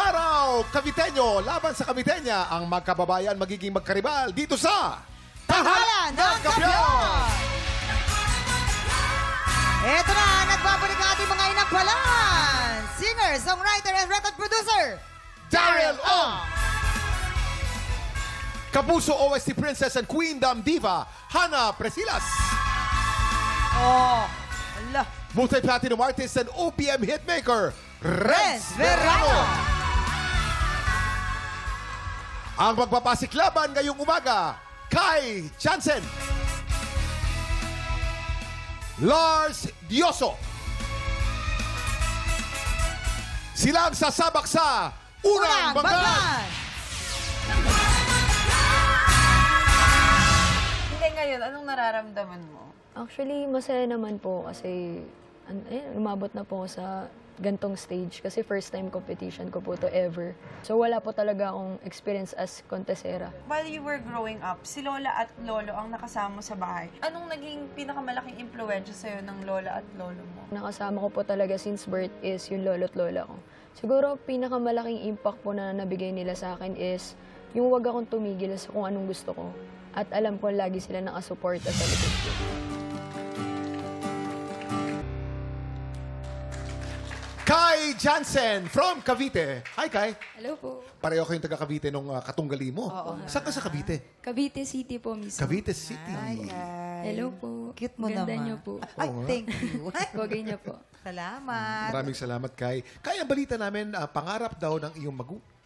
araw, Caviteño! Laban sa Caviteña, ang magkababayan magiging magkaribal dito sa Tanghalan ng Kampiyon! Ito na, nagbabalik ang ating mga inangpalan. Singer, songwriter, and record producer, Daryl Ong! Kapuso OST Princess and Queendom Diva, Hannah Presilas. Oh, ala. Multi-platinum artist and OPM hitmaker, Renz Verano. Ang magpapasiklaban ngayong umaga, Kai Jansen, Lars Dioso. Silang sasabak sa Unang Banggan. Hindi ngayon, anong nararamdaman mo? Actually, masaya naman po kasi umabot na po ako sa gantong stage kasi first time competition ko po to ever. So wala po talaga akong experience as contesera. While you were growing up, si Lola at Lolo ang nakasama mo sa bahay. Anong naging pinakamalaking impluwensya sa'yo ng Lola at Lolo mo? Nakasama ko po talaga since birth is yung lolo at lola ko. Siguro pinakamalaking impact po na nabigay nila sa akin is yung wag akong tumigil sa kung anong gusto ko. At alam ko lagi sila nakasuporta sa likod ko. Kai Jansen from Cavite. Hi, Kai. Hello po. Pareho kayong taga Cavite nung katunggali mo. Saan ka sa Cavite? Cavite City po mismo. Cavite City. Hello po. Cute mo Ganda naman. niyo po. Ay, thank you. Pogay niyo po. Salamat. Maraming salamat, Kai. Kai, ang balita namin, pangarap daw ng iyong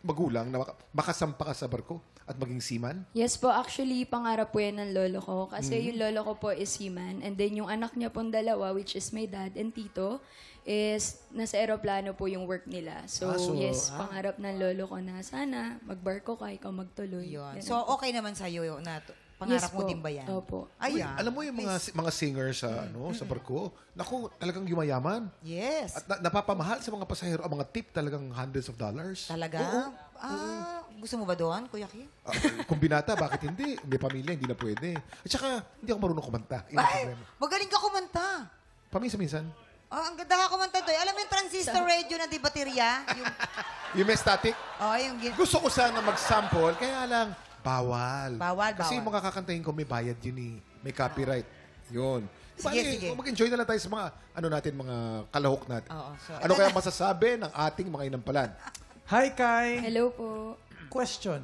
magulang na makasampa ka sa barko at maging seaman? Yes po, actually, pangarap po yan ng lolo ko. Kasi yung lolo ko po is seaman. And then yung anak niya pong dalawa, which is my dad and tito, is nasa aeroplano po yung work nila. So, yes, pangarap ng lolo ko na sana magbarko ka, ikaw magtuloy. Yun. Ganun So, po. okay naman sa'yo na pangarap Yes mo po. din ba yan? Opo. Ayan. Alam mo yung mga singers sa sa barko, naku, talagang yumayaman. Yes. At napapamahal sa mga pasahero ang mga tip talagang hundreds of dollars. Talaga? Gusto mo ba doon, Kuya Ki? Kung binata, bakit hindi? May pamilya, hindi na pwede. At saka, hindi ako marunong kumanta. Yun ang Ay, problema. magaling ka kumanta. Paminsan-minsan. Ang ganda ka kumanta doon. Alam mo yung transistor radio na di baterya? Yung may static, Yung gusto ko sana mag-sample, kaya lang, bawal. Bawal, Kasi bawal. yung mga kakantahin ko, may bayad yun eh. May copyright. Yun. Sige, Bali, sige. mag-enjoy na lang tayo sa mga, mga kalahok natin. Oo, so, Ano kaya masasabi ng ating mga inampalan? Hi, Kai! Hello po. Question.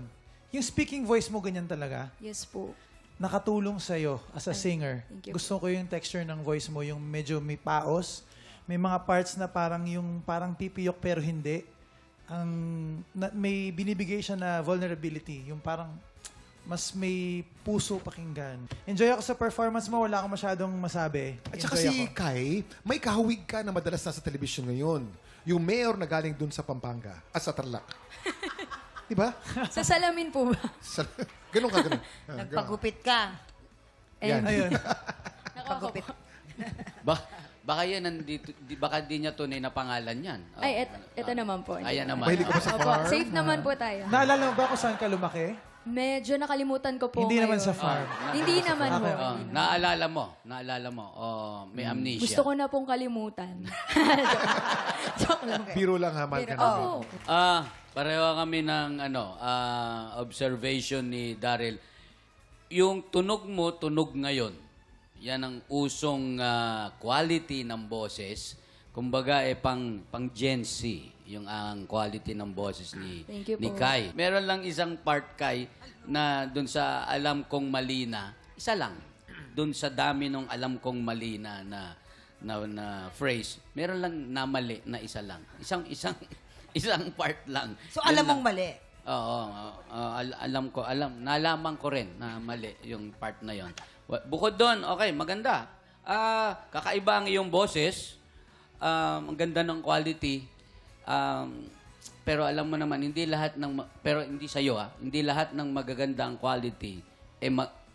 Yung speaking voice mo ganyan talaga? Yes po. Nakatulong sa'yo as a singer. thank you. Gusto ko yung texture ng voice mo, yung medyo may paos. May mga parts na parang pipiyok pero hindi. May binibigay siya na vulnerability. Yung parang mas may puso pakinggan. Enjoy ako sa performance mo. Wala akong masyadong masabi. At saka Enjoy si ako. Kai, may kahawig ka na madalas nasa television ngayon. Yung mayor na galing dun sa Pampanga. Sa Tarlac. Diba? Sa salamin po ba? Ganun ka, ganun. Nagpagupit ka. Yan. Ayun. Nagpagupit. Baka yan, baka di niya tunay na pangalan yan. Ay, eto naman po. Ayan naman. Mahilig ka ba sa Opo, farm? safe naman po tayo. Naalala mo ba kung saan ka lumaki? Medyo nakalimutan ko po Hindi naman ngayon. sa farm. Hindi naman po. Naalala mo. May amnesia. Gusto ko na pong kalimutan. Joke lang. Biro lang ha, mahal ka Opo. namin. Pareho kami ng observation ni Daryl. Yung tunog mo, tunog ngayon. Yan ang usong quality ng boses. Kumbaga, pang Gen Z, yung ang quality ng boses Thank you ni po. Kai. Meron lang isang part, Kai, na dun sa alam kong mali na, isa lang. Dun sa dami ng alam kong mali na phrase, meron lang na mali na isa lang. Isang part lang. So, Yun alam lang. mong mali. Oo, nalaman ko rin na mali yung part na yon. Bukod doon, okay, maganda. Kakaiba ang iyong boses. Ang ganda ng quality. Pero alam mo naman, pero hindi sa'yo hindi lahat ng magaganda ang quality,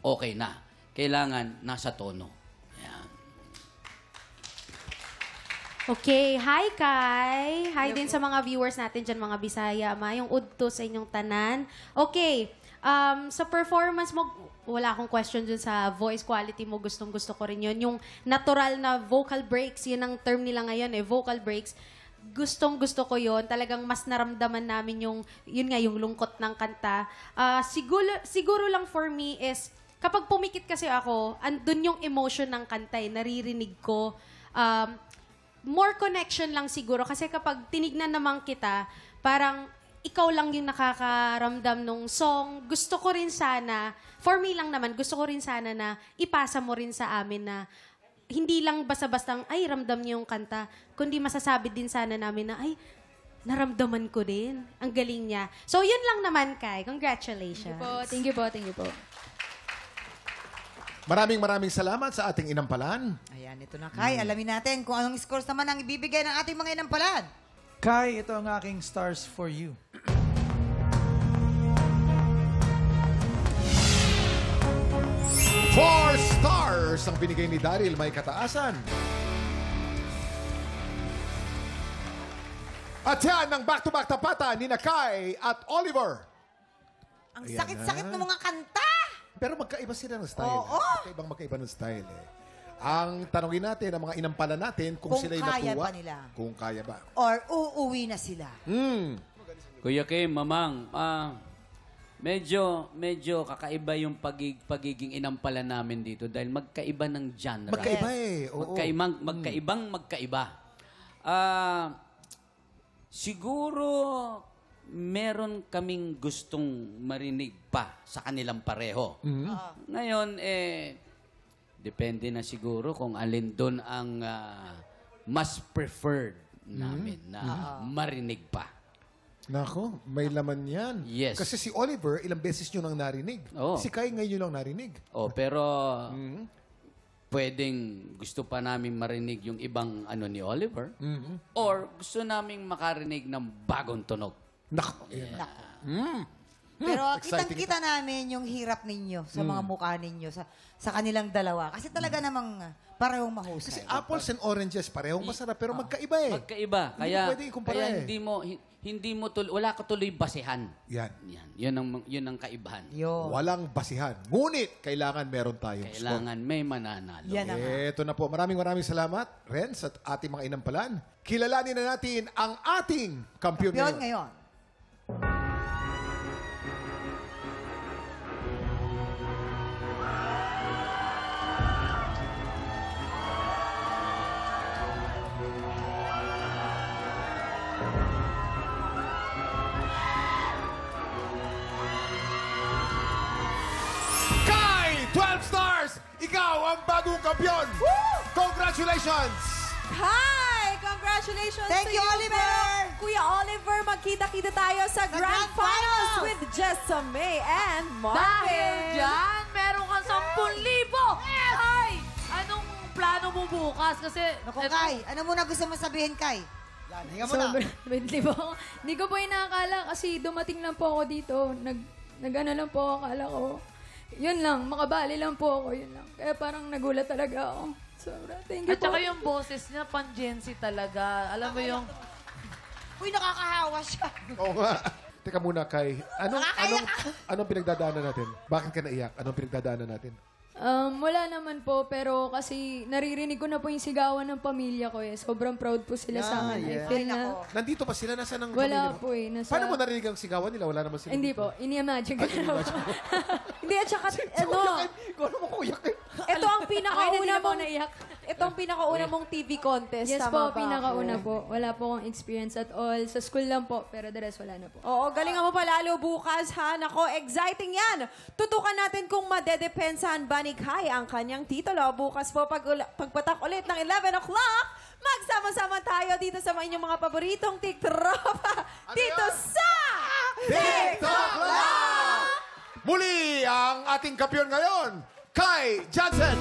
okay na. Kailangan nasa tono. Ayan. Okay, hi Kai. Hi din sa mga viewers natin dyan, mga Bisaya. Mayong udto sa inyong tanan. Okay, sa performance mo, wala akong question dun sa voice quality mo. Gustong-gusto ko rin yun. Yung natural na vocal breaks, yun ang term nila ngayon vocal breaks. gustong-gusto ko yon. Talagang mas naramdaman namin yung lungkot ng kanta. Siguro lang for me is, kapag pumikit kasi ako, andun yung emotion ng kanta, naririnig ko. More connection lang siguro. Kasi kapag tinignan naman kita, parang ikaw lang yung nakakaramdam nung song. Gusto ko rin sana, for me lang naman, gusto ko rin sana na ipasa mo rin sa amin na hindi lang basta-bastang, ay, ramdam niyo yung kanta, kundi masasabi din sana namin na, ay, naramdaman ko din. Ang galing niya. So, yun lang naman, Kai. Congratulations. Thank you po. Maraming salamat sa ating inampalan. Ayan, ito na, Kai. Alamin natin kung anong scores naman ang ibibigay ng ating mga inampalan. Kai, ito ang aking stars for you. Four stars ang binigay ni Daryl, may kataasan. At yan ang back-to-back tapatan ni Kai at Oliver. Ang Ayan sakit-sakit na. ng mga kanta. Pero magkaiba sila ng style. Oo. Magkaiba ng style eh. Ang tanongin natin, ang mga inampalan natin, kung sila'y kaya natuwa. pa nila. Kung kaya ba. Or uuwi na sila. Kuya Kim, Mamang, medyo kakaiba yung pagiging inampalan namin dito dahil magkaiba ng genre. Magkaiba eh. Oo. Magkaiba. Siguro meron kaming gustong marinig pa sa kanilang pareho. Ngayon, depende na siguro kung alin doon ang mas preferred namin na marinig pa. Nako, may laman yan. Yes. Kasi si Oliver, ilang beses nyo nang narinig. Oo. Si Kai ngayon nyo lang narinig. Pero pwedeng gusto pa namin marinig yung ibang ni Oliver or gusto naming makarinig ng bagong tunog. Nako. Pero Exciting kitang-kita namin yung hirap ninyo sa mga mukha ninyo, sa kanilang dalawa. Kasi talaga namang parehong mahusay. Kasi apples and oranges, parehong masarap, pero magkaiba eh. Magkaiba. Hindi Kaya, mo pwede ikumpara kaya eh. wala ka tuloy basihan. Yan. Yun ang kaibahan. Yo. Walang basihan. Ngunit, kailangan meron tayong Kailangan may mananalo. Yan ang Ito na po. Maraming salamat, Renz, at ating mga inampalan. Kilalanin na natin ang ating kampiyon kampiyon ngayon. ngayon. Kai, 12 stars! Ikaw ang bagong kampiyon! Congratulations! Hi! Congratulations Thank to you, Oliver! Pero, Kuya Oliver, magkita-kita tayo sa Grand Grand Finals Finals with Jessa May and Marvin. Dahil dyan, meron kang 10,000! Ay! Anong plano mo bukas? Kasi... Naku, Kai, ano muna gusto mo sabihin, Kai? Yan, hinga mo na. Hindi ko po inakala kasi dumating lang po ako dito. Nag-ano lang po, akala ko. Yun lang, makabali lang po ako, yun lang. Kaya parang nagulat talaga ako. Sobra, thank you At po. saka yung boses niya, pang-Gen Z talaga. Alam mo yung... Uy, nakakahawa siya. Oo nga. Teka muna, Kai. Anong pinagdadaanan natin? Bakit ka naiyak? Anong pinagdadaanan natin? Wala naman po, pero kasi naririnig ko na po yung sigawan ng pamilya ko eh. Sobrang proud po sila sa akin. I feel na... Nandito pa sila? Nasaan ang Wala pamilya mo? po eh. Paano mo narinig ang sigawan nila? Wala naman sila. Hindi po, ini-imagine ko na po. Hindi, at saka, Kung ano mo kuyak eh. ito ang pinakauna Ako mong... naiyak. Ito ang pinakauna mong TV contest. Yes tama po, ba pinakauna ako? po. Wala po akong experience at all. Sa school lang po, pero the rest wala na po. Oo, galingan mo palalo bukas, ha? Nako, exciting yan. Tutukan natin kung madedepensahan ba ni Kai ang kanyang titulo. Bukas po, pagpatak ulit ng 11 o'clock, magsama-sama tayo dito sa inyong mga paboritong TikTropa. Dito sa... TikTok Lang! Muli ang ating kampiyon ngayon, Kai Johnson!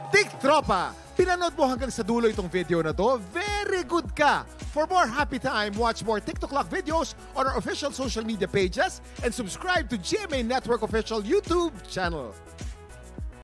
TikTropa! Pinanood mo hanggang sa dulo itong video na to? Very good ka! For more happy time, watch more TikTok Lock videos on our official social media pages and subscribe to GMA Network official YouTube channel.